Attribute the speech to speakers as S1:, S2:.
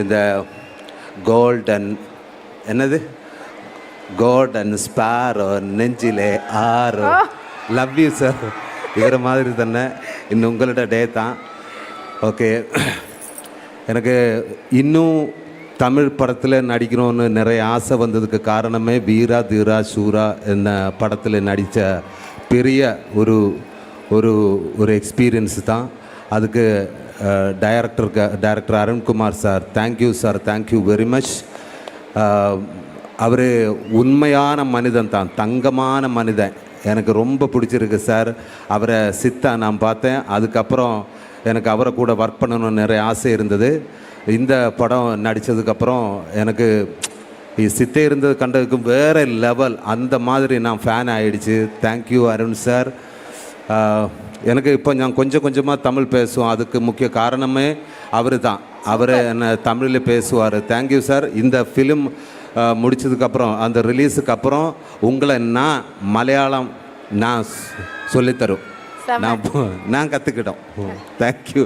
S1: இந்த கோல்டன் என்னது golden sparrow நெஞ்சிலே ஆரோ லவ் யூ சார். இவரை மாதிரி தானே இன்னும் உங்களோட டே தான். ஓகே, எனக்கு இன்னும் தமிழ் படத்தில் நடிக்கணும்னு நிறைய ஆசை வந்ததுக்கு காரணமே வீரா தீரா சூரா என்ன படத்தில் நடித்த பெரிய ஒரு ஒரு ஒரு எக்ஸ்பீரியன்ஸ் தான். அதுக்கு director Arunkumar sir, thank you sir, thank you very much. அவர் உண்மையான மனிதன் தான், தங்கமான மனிதன். எனக்கு ரொம்ப பிடிச்சிருக்கு சார். அவரை சித்தா நான் பார்த்தேன். அதுக்கப்புறம் எனக்கு அவரை கூட ஒர்க் பண்ணணும்னு நிறைய ஆசை இருந்தது. இந்த படம் நடித்ததுக்கப்புறம் எனக்கு சித்தே இருந்தது கண்டதுக்கு வேறு லெவல், அந்த மாதிரி நான் ஃபேன் ஆகிடுச்சு. Thank you Arun sir. எனக்கு இப்போ நான் கொஞ்சம் கொஞ்சமாக தமிழ் பேசுவோம், அதுக்கு முக்கிய காரணமே அவர் தான். அவர் என்னை தமிழில் பேசுவார். Thank you sir. இந்த ஃபிலிம் முடித்ததுக்கப்புறம், அந்த ரிலீஸுக்கு அப்புறம் உங்களை நான் மலையாளம் நான் சொல்லித்தரும், நான் கற்றுக்கிட்டோம். தேங்க்யூ.